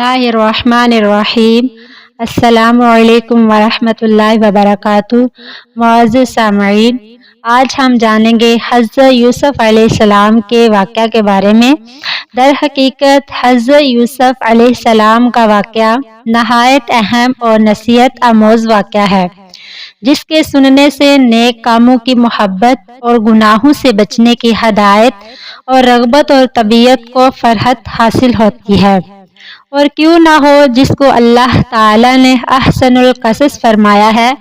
اللہ الرحمن الرحیم۔ السلام علیکم ورحمۃ اللہ وبرکاتہ۔ معزز سامعین، آج ہم جانیں گے حضرت یوسف علیہ السلام کے واقعہ کے بارے میں۔ در حقیقت حضرت یوسف علیہ السلام کا واقعہ نہایت اہم اور نصیحت آموز واقعہ ہے، جس کے سننے سے نیک کاموں کی محبت اور گناہوں سے بچنے کی ہدایت اور رغبت اور طبیعت کو فرحت حاصل ہوتی ہے۔ اور کیوں نہ ہو، جس کو اللہ تعالی نے احسن القصص فرمایا ہے،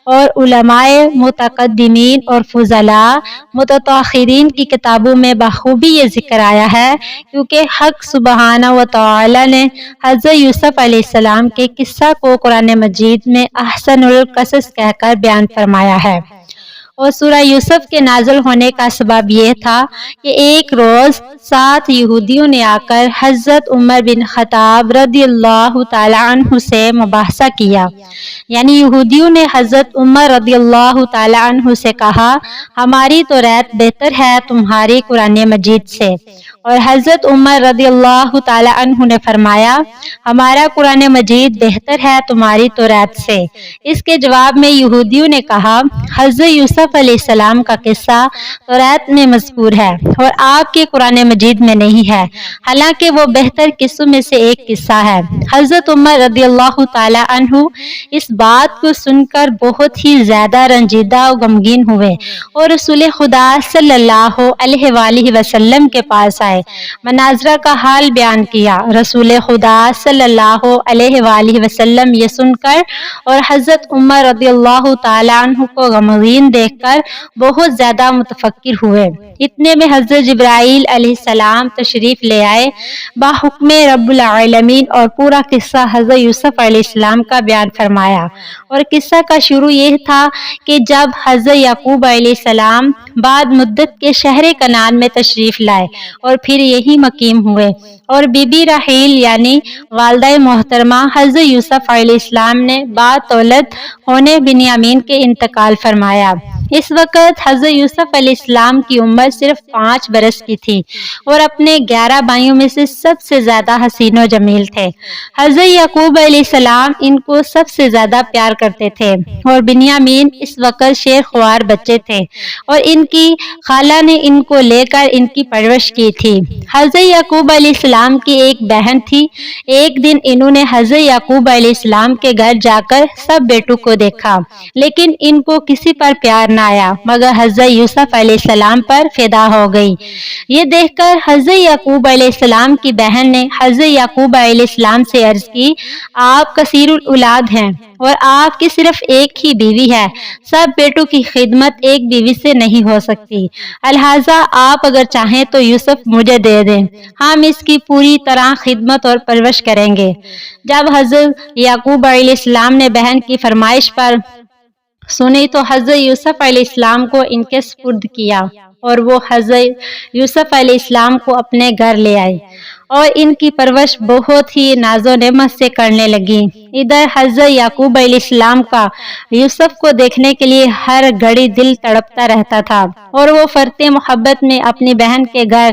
اور علماء متقدمین اور فضلاء متطہرین کی کتابوں میں بخوبی یہ ذکر آیا ہے، کیونکہ حق سبحانہ و تعالی نے حضرت یوسف علیہ السلام کے قصہ کو قرآن مجید میں احسن القصص کہہ کر بیان فرمایا ہے۔ اور سورہ یوسف کے نازل ہونے کا سبب یہ تھا کہ ایک روز 7 یہودیوں نے آ کر حضرت عمر بن خطاب رضی اللہ تعالی عنہ سے مباحثہ کیا، یعنی یہودیوں نے حضرت عمر رضی اللہ تعالی عنہ سے کہا، ہماری تو رائے بہتر ہے تمہاری قرآن مجید سے، اور حضرت عمر رضی اللہ تعالی عنہ نے فرمایا، ہمارا قرآن مجید بہتر ہے تمہاری تورات سے۔ اس کے جواب میں یہودیوں نے کہا، حضرت یوسف علیہ السلام کا قصہ تورات میں مذکور ہے اور آپ کے قرآن مجید میں نہیں ہے، حالانکہ وہ بہتر قصوں میں سے ایک قصہ ہے۔ حضرت عمر رضی اللہ تعالی عنہ اس بات کو سن کر بہت ہی زیادہ رنجیدہ و غمگین ہوئے اور رسول خدا صلی اللہ علیہ وآلہ وسلم کے پاس آئے، مناظرہ کا حال بیان کیا۔ رسول خدا صلی اللہ علیہ وآلہ وسلم یہ سن کر اور حضرت عمر رضی اللہ تعالی عنہ کو غمگین دیکھ کر بہت زیادہ متفکر ہوئے۔ اتنے میں حضرت جبرائیل علیہ السلام تشریف لے آئے بحکم رب العالمین، اور پورا قصہ حضرت یوسف علیہ السلام کا بیان فرمایا۔ اور قصہ کا شروع یہ تھا کہ جب حضرت یعقوب علیہ السلام بعد مدت کے شہر کنعان میں تشریف لائے اور پھر یہی مقیم ہوئے، اور بی بی راحیل یعنی والدہ محترمہ حضرت یوسف علیہ السلام نے بعد تولد ہونے بنیامین کے انتقال فرمایا۔ اس وقت حضرت یوسف علیہ السلام کی عمر صرف 5 برس کی تھی اور اپنے 11 بھائیوں میں سے سب سے زیادہ حسین و جمیل تھے۔ حضرت یعقوب علیہ السلام ان کو سب سے زیادہ پیار کرتے تھے، اور بنیامین اس وقت شیر خوار بچے تھے، اور ان کی خالہ نے ان کو لے کر ان کی پرورش کی تھی۔ حضرت یعقوب علیہ السلام کی ایک بہن تھی۔ ایک دن انہوں نے حضرت یعقوب علیہ السلام کے گھر جا کر سب بیٹوں کو دیکھا، لیکن ان کو کسی پر پیار نہ آیا مگر حضرت یوسف علیہ السلام پر فدا ہو گئی۔ یہ دیکھ کر حضرت یعقوب علیہ السلام کی بہن نے حضرت یعقوب علیہ السلام سے عرض کی، آپ کثیر الاولاد ہیں اور آپ کی صرف ایک ہی بیوی ہے، سب بیٹوں کی خدمت ایک بیوی سے نہیں ہو سکتی، لہٰذا آپ اگر چاہیں تو یوسف مجھے دے دیں، ہم اس کی پوری طرح خدمت اور پرورش کریں گے۔ جب حضرت یعقوب علیہ السلام نے بہن کی فرمائش پر سنی تو حضرت یوسف علیہ السلام کو ان کے سپرد کیا، اور وہ حضرت یوسف علیہ السلام کو اپنے گھر لے آئے اور ان کی پرورش بہت ہی ناز و نعمت سے کرنے لگی۔ ادھر حضرت یعقوب علیہ السلام کا یوسف کو دیکھنے کے لیے ہر گھڑی دل تڑپتا رہتا تھا، اور وہ فرط محبت میں اپنی بہن کے گھر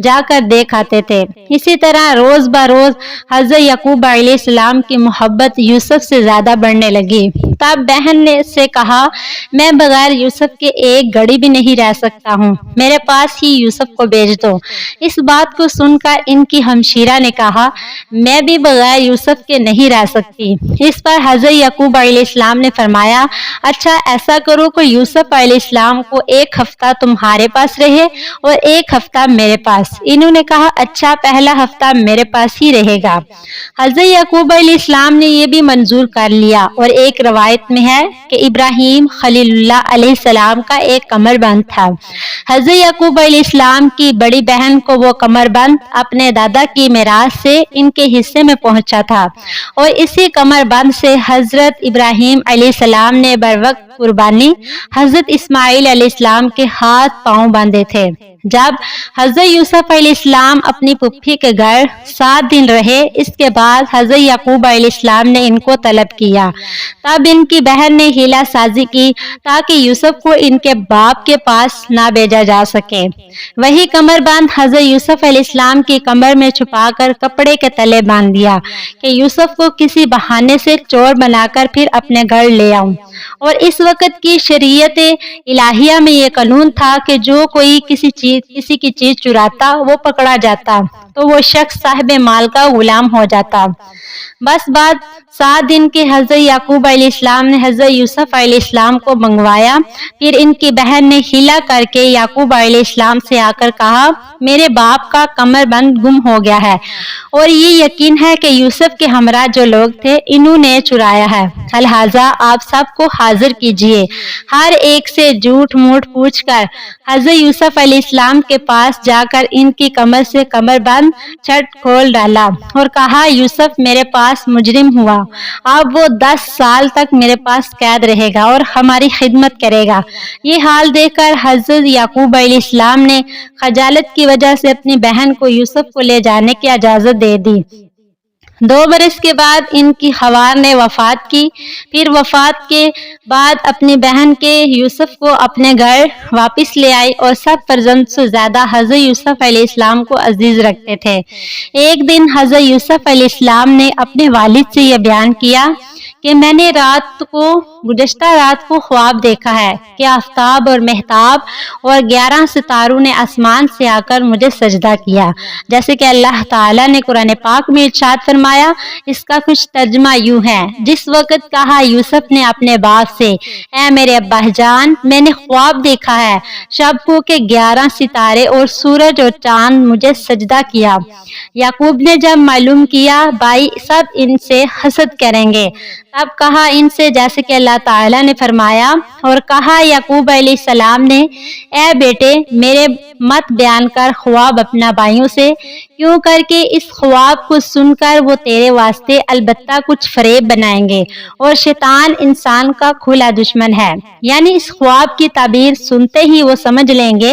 جا کر دیکھ آتے تھے۔ اسی طرح روز بروز حضرت یعقوب علیہ السلام کی محبت یوسف سے زیادہ بڑھنے لگی۔ تب بہن نے سے کہا، میں بغیر یوسف کے ایک گھڑی بھی نہیں رہ سکتا ہوں، میرے پاس ہی یوسف کو بھیج دو۔ اس بات کو سن کر ان کی ہمشیرہ نے کہا، میں بھی بغیر یوسف کے نہیں رہ سکتی۔ اس پر حضرت یعقوب علیہ السلام نے فرمایا، اچھا ایسا کرو کہ یوسف علیہ السلام کو ایک ہفتہ تمہارے پاس رہے اور ایک ہفتہ میرے پاس۔ انہوں نے کہا، اچھا پہلا ہفتہ میرے پاس ہی رہے گا۔ حضرت یعقوب علیہ السلام نے یہ بھی منظور کر لیا، اور ایک روایت میں ہے کہ ابراہیم خلیل اللہ علیہ السلام کا ایک کمر بند تھا۔ حضرت یعقوب علیہ السلام کی بڑی بہن کو وہ کمر بند اپنے دادا کی میراث سے ان کے حصے میں پہنچا تھا، اور اسی کمر بند سے حضرت ابراہیم علیہ السلام نے بروقت قربانی حضرت اسماعیل علیہ السلام کے ہاتھ پاؤں باندھے تھے۔ جب حضرت یوسف علیہ السلام اپنی پھوپھی کے گھر 7 دن رہے، اس کے بعد حضرت یعقوب علیہ السلام نے ان کو طلب کیا۔ تب ان کی بہن نے حیلہ سازی کی تاکہ یوسف کو ان کے باپ کے پاس نہ بھیجا جا سکے۔ وہی کمر بند حضرت یوسف علیہ السلام کی کمر میں چھپا کر کپڑے کے تلے باندھ دیا کہ یوسف کو کسی بہانے سے چور بنا کر پھر اپنے گھر لے آؤں۔ اور اس وقت کی شریعت الہیہ میں یہ قانون تھا کہ جو کوئی کسی کی چیز چراتا وہ پکڑا جاتا تو وہ شخص صاحب مال کا غلام ہو جاتا۔ بس بعد 7 دن کے حضرت یعقوب علیہ السلام نے حضرت یوسف علیہ السلام کو منگوایا۔ پھر ان کی بہن نے حیلہ کر کے یعقوب علیہ السلام سے آ کر کہا، میرے باپ کا کمر بند گم ہو گیا ہے اور یہ یقین ہے کہ یوسف کے ہمراہ جو لوگ تھے انہوں نے چرایا ہے، لہٰذا آپ سب کو حاضر کیجیے۔ ہر ایک سے جھوٹ موٹ پوچھ کر حضرت یوسف علیہ السلام کے پاس جا کر ان کی کمر سے کمر بند چھٹ کھول ڈالا اور کہا، یوسف میرے پاس مجرم ہوا، اب وہ 10 سال تک میرے پاس قید رہے گا اور ہماری خدمت کرے گا۔ یہ حال دیکھ کر حضرت یعقوب علیہ السلام نے خجالت کی وجہ سے اپنی بہن کو یوسف کو لے جانے کی اجازت دے دی۔ 2 برس کے بعد ان کی خوار نے وفات کی۔ پھر وفات کے بعد اپنی بہن کے یوسف کو اپنے گھر واپس لے آئی اور سب فرزند سے زیادہ حضرت یوسف علیہ السلام کو عزیز رکھتے تھے۔ ایک دن حضرت یوسف علیہ السلام نے اپنے والد سے یہ بیان کیا کہ میں نے گزشتہ رات کو خواب دیکھا ہے کہ آفتاب اور مہتاب اور 11 ستاروں نے آسمان سے آ کر مجھے سجدہ کیا، جیسے کہ اللہ تعالیٰ نے قرآن پاک میں ارشاد فرمایا۔ اس کا کچھ ترجمہ یوں ہے، جس وقت کہا یوسف نے اپنے باپ سے، اے میرے ابا جان، میں نے خواب دیکھا ہے شب کو کہ 11 ستارے اور سورج اور چاند مجھے سجدہ کیا۔ یعقوب نے جب معلوم کیا بھائی سب ان سے حسد کریں گے، تب کہا ان سے جیسے کہ اللہ تعالیٰ نے فرمایا، اور کہا یعقوب علیہ السلام نے، اے بیٹے میرے مت بیان کر خواب اپنا بھائیوں سے، کیوں کر کے اس خواب کو سن کر وہ تیرے واسطے البتہ کچھ فریب بنائیں گے، اور شیطان انسان کا کھلا دشمن ہے۔ یعنی اس خواب کی تعبیر سنتے ہی وہ سمجھ لیں گے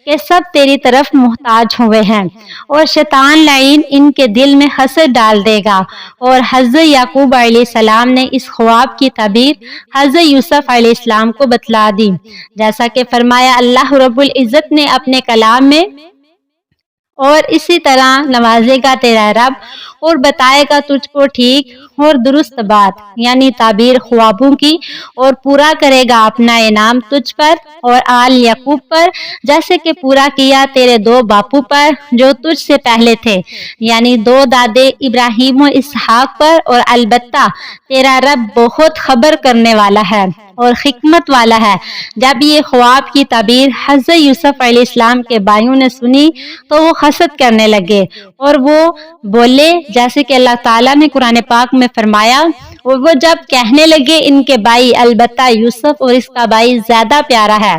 کہ سب تیری طرف محتاج ہوئے ہیں، اور شیطان لعین ان کے دل میں حسد ڈال دے گا۔ اور حضرت یعقوب علیہ السلام نے اس خواب کی تعبیر حضرت یوسف علیہ السلام کو بتلا دی، جیسا کہ فرمایا اللہ رب العزت نے اپنے کلام میں، اور اسی طرح نوازے گا تیرا رب اور بتائے گا تجھ کو ٹھیک اور درست بات، یعنی تعبیر خوابوں کی، اور پورا کرے گا اپنا انعام تجھ پر اور آل یعقوب پر، جیسے کہ پورا کیا تیرے 2 باپوں پر جو تجھ سے پہلے تھے، یعنی 2 دادے ابراہیم و اسحاق پر، اور البتہ تیرا رب بہت خبر کرنے والا ہے اور حکمت والا ہے۔ جب یہ خواب کی تعبیر حضرت یوسف علیہ السلام کے بھائیوں نے سنی تو وہ حسد کرنے لگے، اور وہ بولے جیسے کہ اللہ تعالیٰ نے قرآن پاک میں فرمایا، اور وہ جب کہنے لگے ان کے بھائی البتہ یوسف اور اس کا بھائی زیادہ پیارا ہے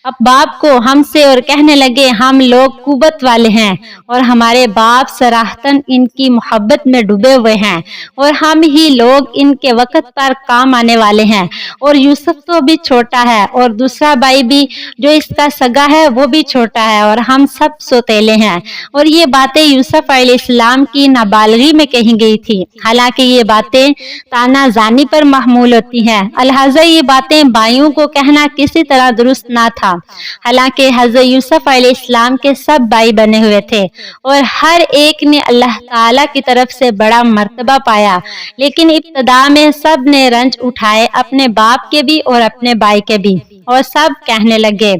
اب باپ کو ہم سے، اور کہنے لگے ہم لوگ قوت والے ہیں اور ہمارے باپ صراحتاً ان کی محبت میں ڈوبے ہوئے ہیں، اور ہم ہی لوگ ان کے وقت پر کام آنے والے ہیں، اور یوسف تو ابھی چھوٹا ہے اور دوسرا بھائی بھی جو اس کا سگا ہے وہ بھی چھوٹا ہے، اور ہم سب سوتیلے ہیں۔ اور یہ باتیں یوسف علیہ السلام کی نابالغی میں کہی گئی تھی، حالانکہ یہ باتیں تانا زانی پر محمول ہوتی ہیں، لہٰذا یہ باتیں بھائیوں کو کہنا کسی طرح درست نہ تھا، حالانکہ حضرت یوسف علیہ السلام کے سب بھائی بنے ہوئے تھے اور ہر ایک نے اللہ تعالیٰ کی طرف سے بڑا مرتبہ پایا، لیکن ابتدا میں سب نے رنج اٹھائے، اپنے باپ کے بھی اور اپنے بھائی کے بھی، اور سب کہنے لگے۔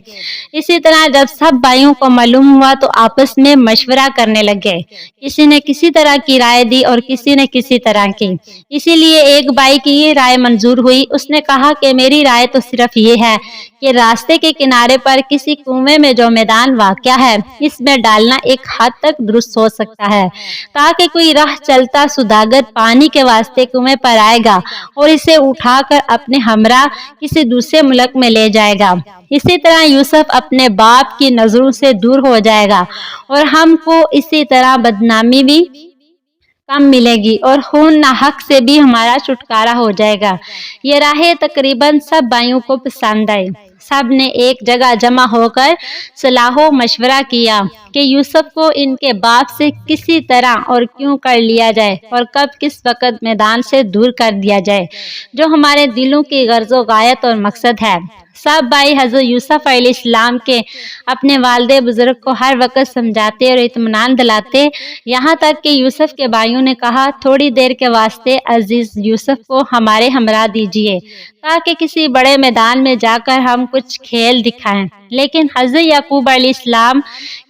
اسی طرح جب سب بھائیوں کو معلوم ہوا تو آپس میں مشورہ کرنے لگے، کسی نے کسی طرح کی رائے دی اور کسی نے کسی طرح کی۔ اسی لیے ایک بھائی کی یہ رائے منظور ہوئی، اس نے کہا کہ میری رائے تو صرف یہ ہے کہ راستے کے کنارے پر کسی کنویں میں جو میدان واقع ہے اس میں ڈالنا ایک حد تک درست ہو سکتا ہے، تاکہ کوئی راہ چلتا سوداگر پانی کے واسطے کنویں پر آئے گا اور اسے اٹھا کر اپنے ہمراہ کسی دوسرے ملک میں لے جائے گا۔ اسی طرح یوسف اپنے باپ کی نظروں سے دور ہو جائے گا اور ہم کو اسی طرح بدنامی بھی کم ملے گی اور خون ناحق سے بھی ہمارا چھٹکارا ہو جائے گا۔ یہ راہیں تقریباً سب بھائیوں کو پسند آئی۔ سب نے ایک جگہ جمع ہو کر صلاح و مشورہ کیا کہ یوسف کو ان کے باپ سے کسی طرح اور کیوں کر لیا جائے اور کب کس وقت میدان سے دور کر دیا جائے، جو ہمارے دلوں کی غرض و غایت اور مقصد ہے۔ سب بھائی حضرت یوسف علیہ السلام کے اپنے والد بزرگ کو ہر وقت سمجھاتے اور اطمینان دلاتے، یہاں تک کہ یوسف کے بھائیوں نے کہا تھوڑی دیر کے واسطے عزیز یوسف کو ہمارے ہمراہ دیجیے تاکہ کسی بڑے میدان میں جا کر ہم کچھ کھیل دکھائیں، لیکن حضرت یعقوب علیہ السلام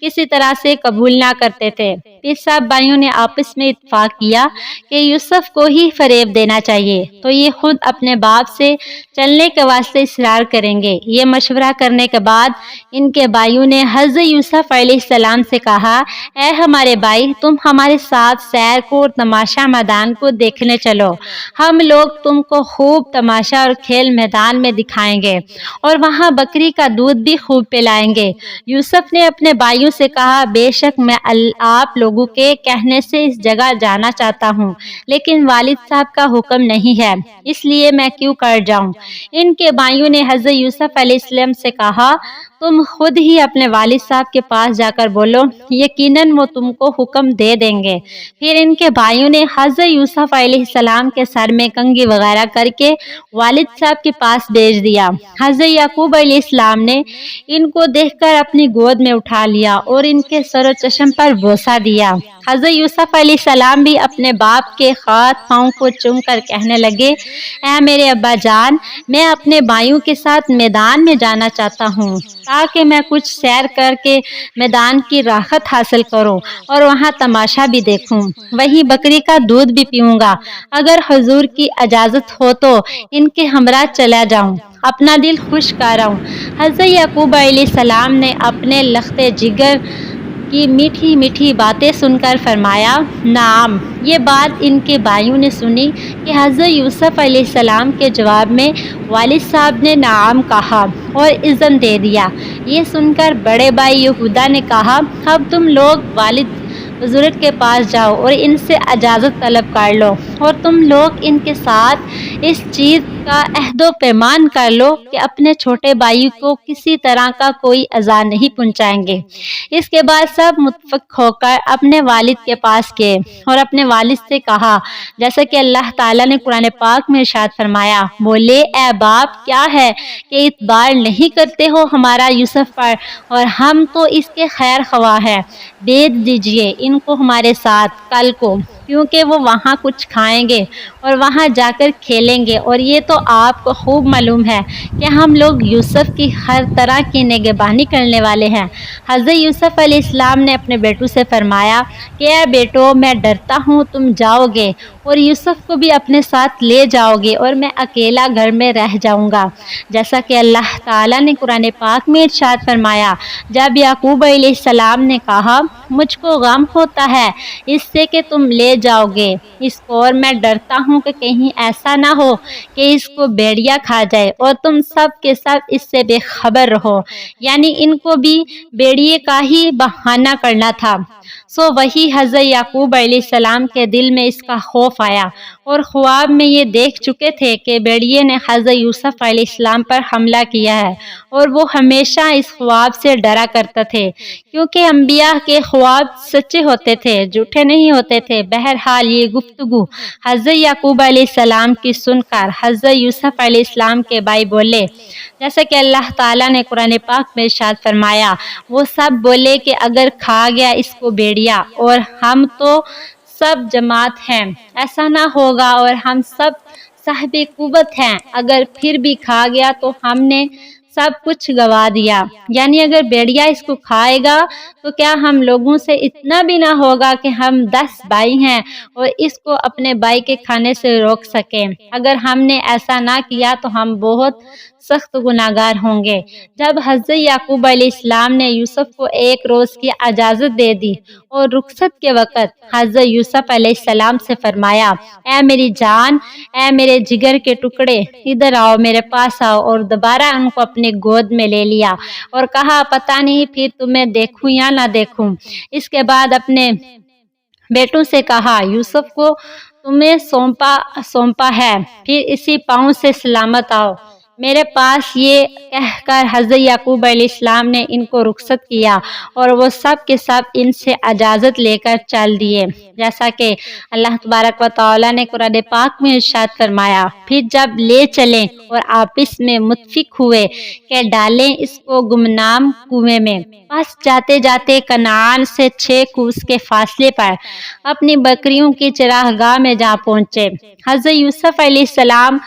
کسی طرح سے قبول نہ کرتے تھے۔ پھر سب بھائیوں نے آپس میں اتفاق کیا کہ یوسف کو ہی فریب دینا چاہیے تو یہ خود اپنے باپ سے چلنے کے واسطے اصرار کریں گے۔ یہ مشورہ کرنے کے بعد ان کے بھائیوں نے حضرت یوسف علیہ السلام سے کہا، اے ہمارے بھائی، تم ہمارے ساتھ سیر کو اور تماشا میدان کو دیکھنے چلو، ہم لوگ تم کو خوب تماشا اور کھیل میدان میں دکھائیں گے اور وہاں بکری کا دودھ بھی خوب پلائیں گے۔ یوسف نے اپنے بھائیوں سے کہا، بے شک میں آپ لوگوں کے کہنے سے اس جگہ جانا چاہتا ہوں، لیکن والد صاحب کا حکم نہیں ہے، اس لیے میں کیوں کر جاؤں۔ ان کے بھائیوں نے حضرت یوسف علیہ السلام سے کہا، تم خود ہی اپنے والد صاحب کے پاس جا کر بولو، یقیناً وہ تم کو حکم دے دیں گے۔ پھر ان کے بھائیوں نے حضرت یوسف علیہ السلام کے سر میں کنگھی وغیرہ کر کے والد صاحب کے پاس بھیج دیا۔ حضرت یعقوب علیہ السلام نے ان کو دیکھ کر اپنی گود میں اٹھا لیا اور ان کے سر و چشم پر بوسہ دیا۔ حضرت یوسف علیہ السلام بھی اپنے باپ کے ہاتھ پاؤں کو چوم کر کہنے لگے، اے میرے ابا جان، میں اپنے بھائیوں کے ساتھ میدان میں جانا چاہتا ہوں تاکہ میں کچھ سیر کر کے میدان کی راحت حاصل کروں اور وہاں تماشا بھی دیکھوں، وہیں بکری کا دودھ بھی پیوں گا۔ اگر حضور کی اجازت ہو تو ان کے ہمراہ چلا جاؤں، اپنا دل خوش کراؤں۔ حضرت یعقوب علیہ السلام نے اپنے لخت جگر کی میٹھی میٹھی باتیں سن کر فرمایا، نعم۔ یہ بات ان کے بھائیوں نے سنی کہ حضرت یوسف علیہ السلام کے جواب میں والد صاحب نے نعم کہا اور اذن دے دیا۔ یہ سن کر بڑے بھائی یہودا نے کہا، اب تم لوگ والد بزرگ کے پاس جاؤ اور ان سے اجازت طلب کر لو، اور تم لوگ ان کے ساتھ اس چیز کا عہد و پیمان کر لو کہ اپنے چھوٹے بھائی کو کسی طرح کا کوئی اذى نہیں پہنچائیں گے۔ اس کے بعد سب متفق ہو کر اپنے والد کے پاس گئے اور اپنے والد سے کہا، جیسا کہ اللہ تعالیٰ نے قرآن پاک میں ارشاد فرمایا، بولے، اے باپ، کیا ہے کہ اعتبار نہیں کرتے ہو ہمارا یوسف پر، اور ہم تو اس کے خیر خواہ ہیں، بھیج دیجئے ان کو ہمارے ساتھ کل کو، کیونکہ وہ وہاں کچھ کھائیں گے اور وہاں جا کر کھیلیں گے، اور یہ تو آپ کو خوب معلوم ہے کہ ہم لوگ یوسف کی ہر طرح کی نگہبانی کرنے والے ہیں۔ حضرت یوسف علیہ السلام نے اپنے بیٹوں سے فرمایا کہ اے بیٹو، میں ڈرتا ہوں تم جاؤ گے اور یوسف کو بھی اپنے ساتھ لے جاؤ گے اور میں اکیلا گھر میں رہ جاؤں گا، جیسا کہ اللہ تعالیٰ نے قرآن پاک میں ارشاد فرمایا، جب یعقوب علیہ السلام نے کہا، مجھ کو غم ہوتا ہے اس سے کہ تم لے جاؤ گے اس کو، اور میں ڈرتا ہوں کہ کہیں ایسا نہ ہو کہ اس کو بھیڑیا کھا جائے اور تم سب کے سب اس سے بے خبر رہو، یعنی ان کو بھی بھیڑیے کا ہی بہانہ کرنا تھا۔ سو وہی حضرت یعقوب علیہ السلام کے دل میں اس کا خوف آیا، اور خواب میں یہ دیکھ چکے تھے کہ بھیڑیے نے حضرت یوسف علیہ السلام پر حملہ کیا ہے، اور وہ ہمیشہ اس خواب سے ڈرا کرتا تھے، کیونکہ انبیاء کے خواب سچے ہوتے تھے، جھوٹے نہیں ہوتے تھے۔ بہرحال یہ گفتگو حضرت یعقوب علیہ السلام کی سن کر حضرت یوسف علیہ السلام کے بھائی بولے، جیسا کہ اللہ تعالیٰ نے قرآن پاک میں ارشاد فرمایا، وہ سب بولے کہ اگر کھا گیا اس کو بھیڑیا اور ہم تو سب جماعت ہیں، ایسا نہ ہوگا، اور ہم سب صاحب قوت ہیں، اگر پھر بھی کھا گیا تو ہم نے سب کچھ گوا دیا، یعنی اگر بھیڑیا اس کو کھائے گا تو کیا ہم لوگوں سے اتنا بھی نہ ہوگا کہ ہم 10 بھائی ہیں اور اس کو اپنے بھائی کے کھانے سے روک سکیں، اگر ہم نے ایسا نہ کیا تو ہم بہت سخت گناہگار ہوں گے۔ جب حضرت یعقوب علیہ السلام نے یوسف کو ایک روز کی اجازت دے دی اور رخصت کے وقت حضرت یوسف علیہ السلام سے فرمایا، اے میری جان، اے میرے جگر کے ٹکڑے، ادھر آؤ، میرے پاس آؤ، اور دوبارہ ان کو اپنے گود میں لے لیا اور کہا، پتہ نہیں پھر تمہیں دیکھوں یا نہ دیکھوں۔ اس کے بعد اپنے بیٹوں سے کہا، یوسف کو تمہیں سونپا ہے، پھر اسی پاؤں سے سلامت آؤ، میرے پاس یہ کہہ کر حضرت یعقوب علیہ السلام نے ان کو رخصت کیا اور وہ سب کے سب ان سے اجازت لے کر چل دیے، جیسا کہ اللہ تبارک و تعالیٰ نے قرآن پاک میں ارشاد فرمایا، پھر جب لے چلیں اور آپس میں متفق ہوئے کہ ڈالیں اس کو گمنام کنویں میں، پس جاتے جاتے کنعان سے 6 کوس کے فاصلے پر اپنی بکریوں کی چراگاہ میں جا پہنچے۔ حضرت یوسف علیہ السلام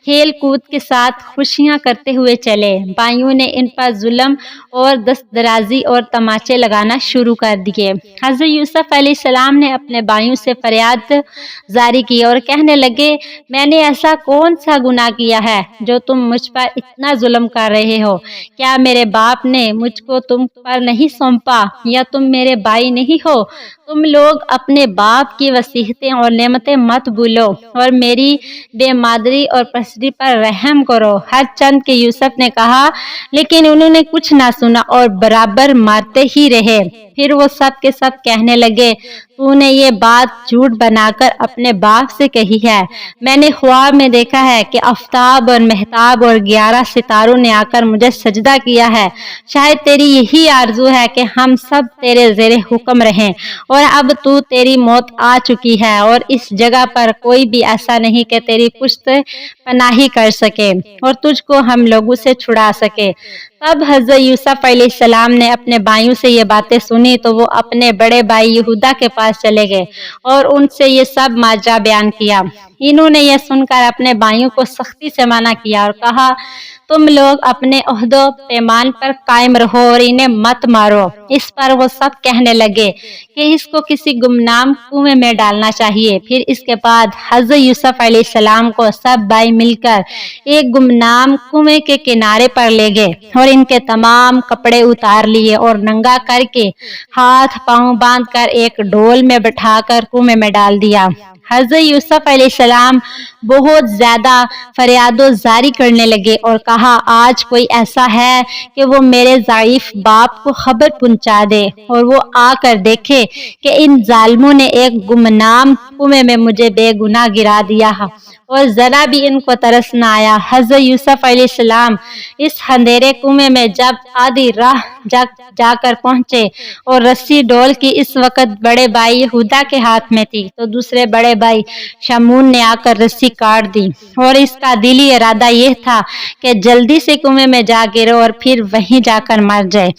کھیل کود کے ساتھ خوشیاں کرتے ہوئے چلے۔ بھائیوں نے ان پر ظلم اور دست درازی اور تماچے لگانا شروع کر دیے۔ حضرت یوسف علیہ السلام نے اپنے بھائیوں سے فریاد جاری کی اور کہنے لگے، میں نے ایسا کون سا گناہ کیا ہے جو تم مجھ پر اتنا ظلم کر رہے ہو؟ کیا میرے باپ نے مجھ کو تم پر نہیں سونپا یا تم میرے بھائی نہیں ہو؟ تم لوگ اپنے باپ کی وصیتیں اور نعمتیں مت بھولو اور میری بے مادری اور پسری پر رحم کرو۔ ہر چند کے یوسف نے کہا، لیکن انہوں نے کچھ نہ سنا اور برابر مارتے ہی رہے۔ پھر وہ سب کے سب کہنے لگے، تو نے یہ بات جھوٹ بنا کر اپنے باپ سے کہی ہے۔ میں نے خواب میں دیکھا ہے کہ آفتاب اور مہتاب اور 11 ستاروں نے آ کر مجھے سجدہ کیا ہے۔ شاید تیری یہی آرزو ہے کہ ہم سب تیرے زیر حکم رہیں، اور اب تو تیری موت آ چکی ہے اور اس جگہ پر کوئی بھی ایسا نہیں کہ تیری پشت پناہی کر سکے اور تجھ کو ہم لوگوں سے چھڑا سکے۔ تب حضرت یوسف علیہ السلام نے اپنے بھائیوں سے یہ باتیں سنی تو وہ اپنے بڑے بھائی یہودا کے پاس چلے گئے اور ان سے یہ سب ماجرا بیان کیا۔ انہوں نے یہ سن کر اپنے بھائیوں کو سختی سے منع کیا اور کہا، تم لوگ اپنے عہد و پیمان پر قائم رہو اور انہیں مت مارو۔ اس پر وہ سب کہنے لگے کہ اس کو کسی گمنام کنویں میں ڈالنا چاہیے۔ پھر اس کے بعد حضرت یوسف علیہ السلام کو سب بھائی مل کر ایک گمنام کنویں کے کنارے پر لے گئے اور ان کے تمام کپڑے اتار لیے اور ننگا کر کے ہاتھ پاؤں باندھ کر ایک ڈول میں بٹھا کر کنویں میں ڈال دیا۔ حضرت یوسف علیہ السلام بہت زیادہ فریاد و زاری کرنے لگے اور کہا، آج کوئی ایسا ہے کہ وہ میرے ضعیف باپ کو خبر پہنچا دے اور وہ آ کر دیکھے کہ ان ظالموں نے ایک گمنام کنویں میں مجھے بے گناہ گرا دیا اور ذرا بھی ان کو ترس نہ آیا۔ حضرت یوسف علیہ السلام اس اندھیرے کنویں میں جب آدھی راہ جا کر پہنچے اور رسی ڈول کی اس وقت بڑے بھائی یہودا کے ہاتھ میں تھی تو دوسرے بڑے بھائی شمعون نے آ کر رسی کاٹ دی اور اس کا دلی ارادہ یہ تھا کہ جلدی سے کنویں میں جا گرے اور پھر وہیں جا کر مر جائے۔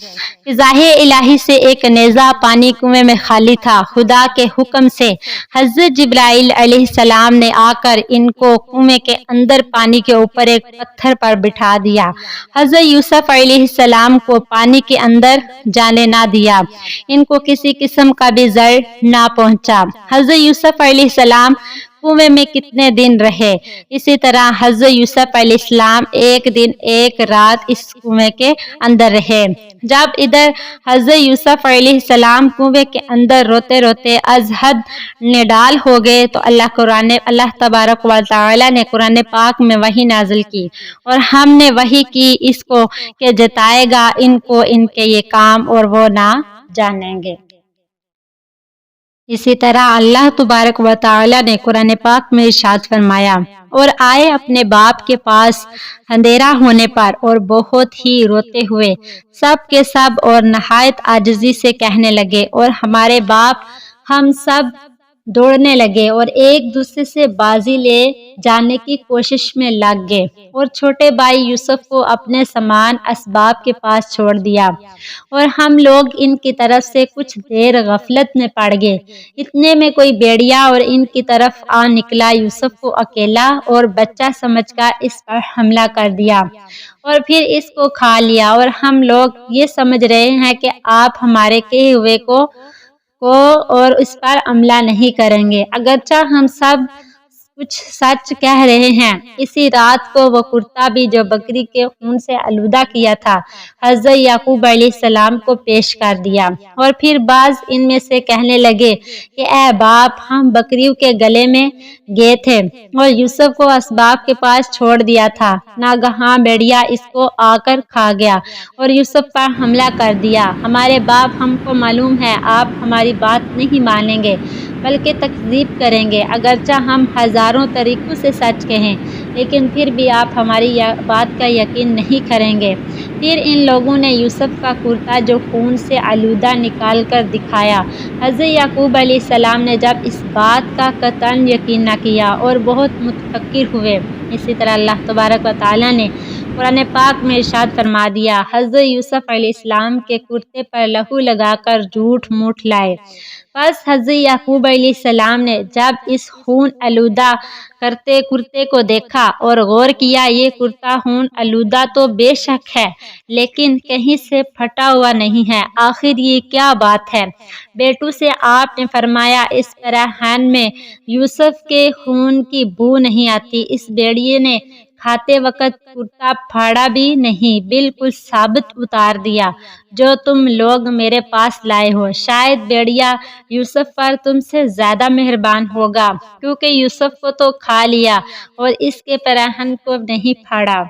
فضائے الہی سے ایک نیزہ پانی کنویں میں خالی تھا۔ خدا کے حکم سے حضرت جبرائیل علیہ السلام نے آ کر ان کو کنویں کے اندر پانی کے اوپر ایک پتھر پر بٹھا دیا۔ حضرت یوسف علیہ السلام کو پانی کے اندر جانے نہ دیا، ان کو کسی قسم کا بھی زر نہ پہنچا۔ حضرت یوسف علیہ السلام کنویں میں کتنے دن رہے، اسی طرح حضرت یوسف علیہ السلام ایک دن ایک رات اس کنویں کے اندر رہے۔ جب ادھر حضرت یوسف علیہ السلام کنویں کے اندر روتے روتے از حد نڈال ہو گئے تو اللہ تبارک و تعالی نے قرآن پاک میں وحی نازل کی اور ہم نے وحی کی اس کو کہ جتائے گا ان کو ان کے یہ کام اور وہ نہ جانیں گے۔ اسی طرح اللہ تبارک و تعالی نے قرآن پاک میں ارشاد فرمایا، اور آئے اپنے باپ کے پاس اندھیرا ہونے پر اور بہت ہی روتے ہوئے سب کے سب اور نہایت عاجزی سے کہنے لگے، اور ہمارے باپ ہم سب دوڑنے لگے اور ایک دوسرے سے بازی لے جانے کی کوشش میں لگ گئے اور چھوٹے بھائی یوسف کو اپنے سامان اسباب کے پاس چھوڑ دیا اور ہم لوگ ان کی طرف سے کچھ دیر غفلت میں پڑ گئے۔ اتنے میں کوئی بھیڑیا اور ان کی طرف آ نکلا، یوسف کو اکیلا اور بچہ سمجھ کر اس پر حملہ کر دیا اور پھر اس کو کھا لیا، اور ہم لوگ یہ سمجھ رہے ہیں کہ آپ ہمارے کہے ہوئے کو اور اس پر عمل نہیں کریں گے، اگرچہ ہم سب کچھ سچ کہہ رہے ہیں۔ اسی رات کو وہ کرتا بھی جو بکری کے خون سے آلودہ کیا تھا حضرت یعقوب علیہ السلام کو پیش کر دیا، اور پھر بعض ان میں سے کہنے لگے کہ اے باپ، ہم بکریوں کے گلے میں گئے تھے اور یوسف کو اسباب کے پاس چھوڑ دیا تھا، ناگہاں بھیڑیا اس کو آ کر کھا گیا اور یوسف پر حملہ کر دیا۔ ہمارے باپ، ہم کو معلوم ہے آپ ہماری بات نہیں مانیں گے بلکہ تکذیب کریں گے، اگرچہ ہم ہزاروں ہزاروں طریقوں سے سچ کہیں، لیکن پھر بھی آپ ہماری بات کا یقین نہیں کریں گے۔ پھر ان لوگوں نے یوسف کا کرتا جو خون سے آلودہ نکال کر دکھایا۔ حضرت یعقوب علیہ السلام نے جب اس بات کا قطعاً یقین نہ کیا اور بہت متفکر ہوئے۔ اسی طرح اللہ تبارک و تعالیٰ نے قرآن پاک میں ارشاد فرما دیا، حضرت یوسف علیہ السلام کے کرتے پر لہو لگا کر جھوٹ موٹ لائے۔ پس حضرت یعقوب علیہ السلام نے جب اس خون آلودہ کرتے کو دیکھا اور غور کیا، یہ کرتا خون آلودہ تو بے شک ہے، لیکن کہیں سے پھٹا ہوا نہیں ہے، آخر یہ کیا بات ہے؟ بیٹوں سے آپ نے فرمایا، اس پیراہن میں یوسف کے خون کی بو نہیں آتی۔ اس بھیڑیے نے کھاتے وقت کرتا پھاڑا بھی نہیں، بالکل ثابت اتار دیا جو تم لوگ میرے پاس لائے ہو۔ شاید بھیڑیا یوسف پر تم سے زیادہ مہربان ہوگا، کیونکہ یوسف کو تو کھا لیا اور اس کے پیراہن کو نہیں پھاڑا۔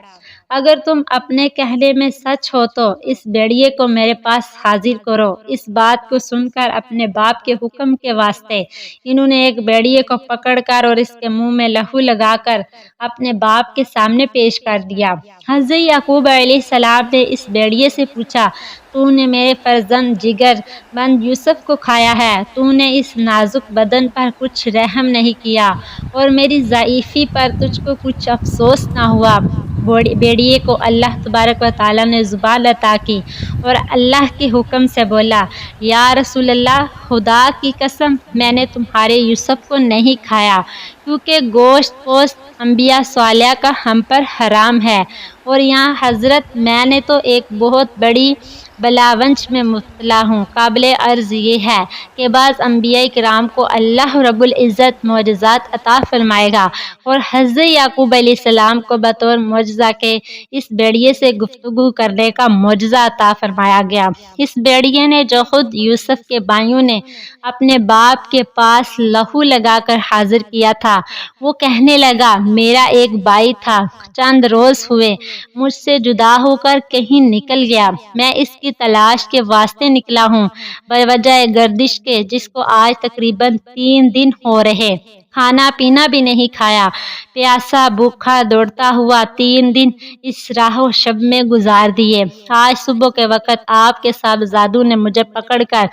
اگر تم اپنے کہنے میں سچ ہو تو اس بھیڑیے کو میرے پاس حاضر کرو۔ اس بات کو سن کر اپنے باپ کے حکم کے واسطے انہوں نے ایک بھیڑیے کو پکڑ کر اور اس کے منہ میں لہو لگا کر اپنے باپ کے سامنے پیش کر دیا۔ حضرت یعقوب علیہ السلام نے اس بھیڑیے سے پوچھا، تو نے میرے فرزند جگر بند یوسف کو کھایا ہے؟ تو نے اس نازک بدن پر کچھ رحم نہیں کیا اور میری ضعیفی پر تجھ کو کچھ افسوس نہ ہوا؟ بھیڑیے کو اللہ تبارک و تعالیٰ نے زبان عطا کی اور اللہ کے حکم سے بولا، یا رسول اللہ، خدا کی قسم میں نے تمہارے یوسف کو نہیں کھایا، کیونکہ گوشت پوست انبیاء صالحہ کا ہم پر حرام ہے، اور یہاں حضرت میں نے تو ایک بہت بڑی بلاونچ میں مبتلا ہوں۔ قابل عرض یہ ہے کہ بعض انبیاء کرام کو اللہ رب العزت معجزات عطا فرمائے گا، اور حضرت یعقوب علیہ السلام کو بطور معجزہ کے اس بھیڑیے سے گفتگو کرنے کا معجزہ عطا فرمایا گیا۔ اس بھیڑیے نے جو خود یوسف کے بھائیوں نے اپنے باپ کے پاس لہو لگا کر حاضر کیا تھا، وہ کہنے لگا، میرا ایک بھائی تھا، چند روز ہوئے مجھ سے جدا ہو کر کہیں نکل گیا، میں اس کی تلاش کے واسطے نکلا ہوں، بوجہ گردش کے، جس کو آج تقریباً 3 دن ہو رہے، کھانا پینا بھی نہیں کھایا، پیاسا بھوکا دوڑتا ہوا 3 دن اس راہ و شب میں گزار دیے۔ آج صبح کے وقت آپ کے صاحبزادوں نے مجھے پکڑ کر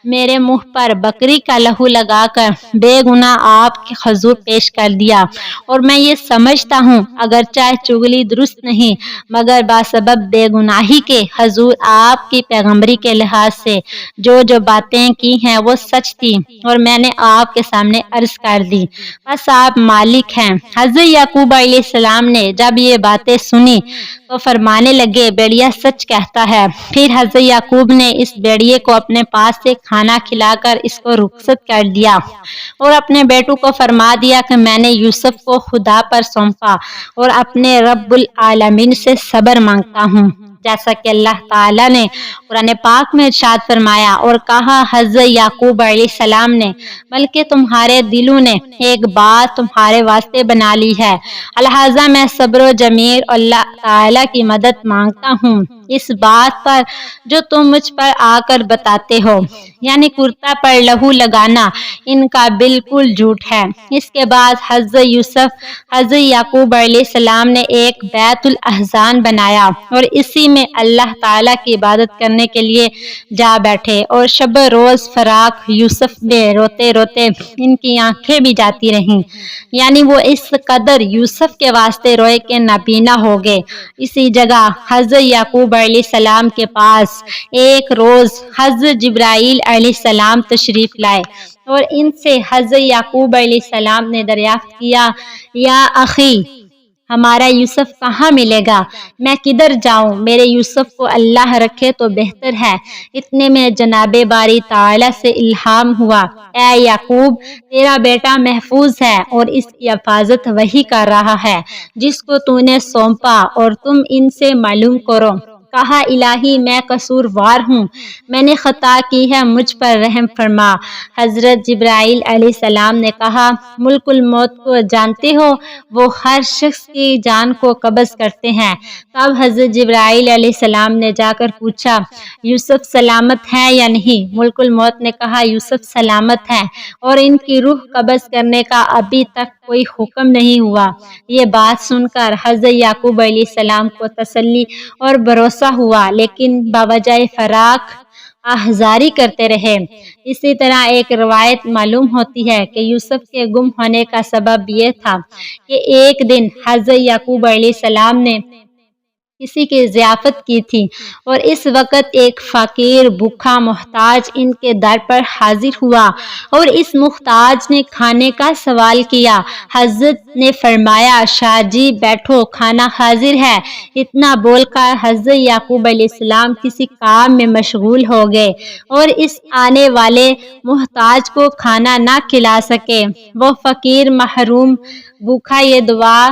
میرے منہ پر بکری کا لہو لگا کر بے گناہ آپ کے حضور پیش کر دیا، اور میں یہ سمجھتا ہوں، اگرچہ چغلی درست نہیں مگر باسبب بے گناہی کے، حضور آپ کی پیغمبری کے لحاظ سے جو باتیں کی ہیں وہ سچ تھی، اور میں نے آپ کے سامنے عرض کر دی، بس آپ مالک ہیں۔ حضرت یعقوب علیہ السلام نے جب یہ باتیں سنی تو فرمانے لگے، بھیڑیا سچ کہتا ہے۔ پھر حضرت یعقوب نے اس بھیڑیے کو اپنے پاس سے کھانا کھلا کر اس کو رخصت کر دیا اور اپنے بیٹوں کو فرما دیا کہ میں نے یوسف کو خدا پر سونپا اور اپنے رب العالمین سے صبر مانگتا ہوں، جیسا کہ اللہ تعالیٰ نے قرآن پاک میں ارشاد فرمایا اور کہا، حضرت یعقوب علیہ السلام نے، بلکہ تمہارے دلوں نے ایک بات تمہارے واسطے بنا لی ہے، لہٰذا میں صبر و جمیل اللہ تعالیٰ کی مدد مانگتا ہوں اس بات پر جو تم مجھ پر آ کر بتاتے ہو، یعنی کرتا پر لہو لگانا ان کا بالکل جھوٹ ہے۔ اس کے بعد حضرت یعقوب علیہ السلام نے ایک بیت الاحزان بنایا اور اسی میں اللہ تعالیٰ کی عبادت کرنے کے لیے جا بیٹھے، اور شب روز فراق یوسف میں روتے روتے ان کی آنکھیں بھی جاتی رہیں، یعنی وہ اس قدر یوسف کے واسطے روئے کہ نابینا ہو گئے۔ اسی جگہ حضرت یعقوب علیہ السلام کے پاس ایک روز حضرت جبرائیل علیہ السلام تشریف لائے اور ان سے حضرت یعقوب علیہ السلام نے دریافت کیا، یا اخی، ہمارا یوسف کہاں ملے گا؟ میں کدھر جاؤں؟ میرے یوسف کو اللہ رکھے تو بہتر ہے۔ اتنے میں جناب باری تعالیٰ سے الہام ہوا، اے یعقوب، تیرا بیٹا محفوظ ہے اور اس کی حفاظت وہی کر رہا ہے جس کو تو نے سونپا، اور تم ان سے معلوم کرو کہا الہی میں قصوروار ہوں، میں نے خطا کی ہے، مجھ پر رحم فرما۔ حضرت جبرائیل علیہ السلام نے کہا ملک الموت کو جانتے ہو، وہ ہر شخص کی جان کو قبض کرتے ہیں۔ تب حضرت جبرائیل علیہ السلام نے جا کر پوچھا یوسف سلامت ہے یا نہیں؟ ملک الموت نے کہا یوسف سلامت ہے اور ان کی روح قبض کرنے کا ابھی تک کوئی حکم نہیں ہوا۔ یہ بات سن کر حضرت یعقوب علیہ السلام کو تسلی اور بھروسہ ہوا، لیکن بوجہ فراق آہذاری کرتے رہے۔ اسی طرح ایک روایت معلوم ہوتی ہے کہ یوسف کے گم ہونے کا سبب یہ تھا کہ ایک دن حضرت یعقوب علیہ السلام نے کسی کی ضیافت کی تھی اور اس وقت ایک فقیر بھوکا محتاج ان کے در پر حاضر ہوا اور اس محتاج نے کھانے کا سوال کیا۔ حضرت نے فرمایا شاہ جی بیٹھو، کھانا حاضر ہے۔ اتنا بول کر حضرت یعقوب علیہ السلام کسی کام میں مشغول ہو گئے اور اس آنے والے محتاج کو کھانا نہ کھلا سکے۔ وہ فقیر محروم بھوکا یہ دعا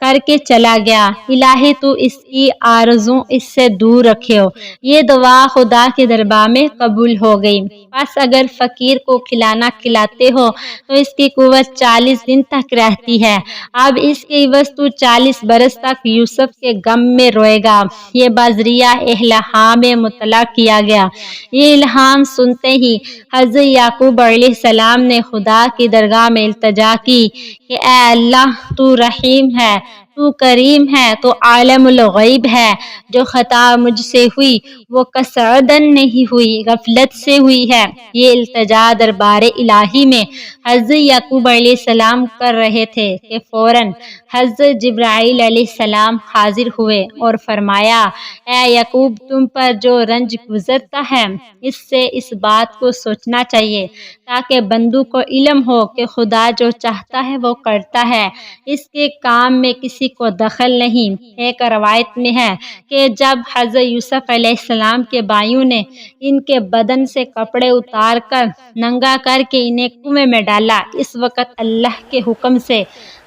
کر کے چلا گیا الہی تو اس کی آرزوں اس سے دور رکھو۔ یہ دعا خدا کے دربار میں قبول ہو گئی۔ بس اگر فقیر کو کھلانا کھلاتے ہو تو اس کی قوت 40 دن تک رہتی ہے۔ اب اس کے عوض تو 40 برس تک یوسف کے غم میں روئے گا۔ یہ بذریعہ الہام مطلع کیا گیا۔ یہ الہام سنتے ہی حضرت یعقوب علیہ السلام نے خدا کی درگاہ میں التجا کی کہ اے اللہ تو رحیم ہے، تو کریم ہے، تو عالم الغیب ہے۔ جو خطا مجھ سے ہوئی وہ قصداً نہیں ہوئی، غفلت سے ہوئی ہے۔ یہ التجا دربار الہی میں حضرت یعقوب علیہ السلام کر رہے تھے کہ فوراً حضرت جبرائیل علیہ السلام حاضر ہوئے اور فرمایا اے یعقوب تم پر جو رنج گزرتا ہے اس سے اس بات کو سوچنا چاہیے تاکہ بندوں کو علم ہو کہ خدا جو چاہتا ہے وہ کرتا ہے، اس کے کام میں کسی کو دخل نہیں۔ ایک روایت میں ہے کہ جب حضرت یوسف علیہ السلام کے بھائیوں نے ان کے بدن سے کپڑے اتار کر ننگا کر کے انہیں کنویں میں ڈالا، اس وقت اللہ کے حکم سے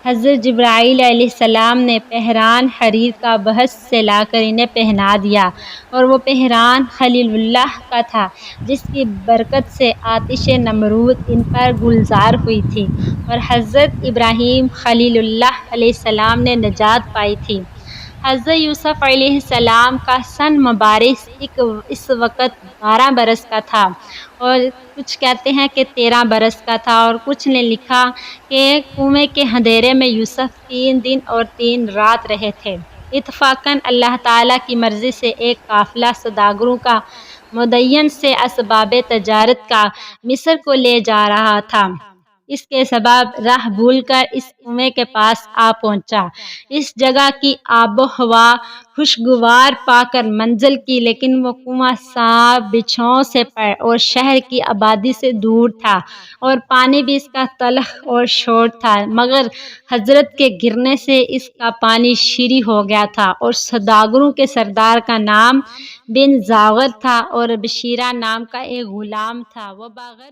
حضرت جبرائیل علیہ السلام نے پہران حریر کا بحث سے لا کر انہیں پہنا دیا اور وہ پہران خلیل اللہ کا تھا جس کی برکت سے آتش نمرود ان پر گلزار ہوئی تھی اور حضرت ابراہیم خلیل اللہ علیہ السلام نے نجات پائی تھی۔ حضرت یوسف علیہ السلام کا سن مبارک اس وقت 12 برس کا تھا اور کچھ کہتے ہیں کہ 13 برس کا تھا اور کچھ نے لکھا کہ کنویں کے اندھیرے میں یوسف 3 دن اور 3 رات رہے تھے۔ اتفاقاً اللہ تعالیٰ کی مرضی سے ایک قافلہ سوداگروں کا مدین سے اسباب تجارت کا مصر کو لے جا رہا تھا۔ اس کے سبب راہ بھول کر اس کنویں کے پاس آ پہنچا۔ اس جگہ کی آب و ہوا خوشگوار پا کر منزل کی، لیکن وہ کنواں سانپ بچھوؤں سے پر اور شہر کی آبادی سے دور تھا اور پانی بھی اس کا تلخ اور شور تھا، مگر حضرت کے گرنے سے اس کا پانی شیریں ہو گیا تھا اور سوداگروں کے سردار کا نام بن زاغر تھا اور بشیرہ نام کا ایک غلام تھا۔ وہ باغر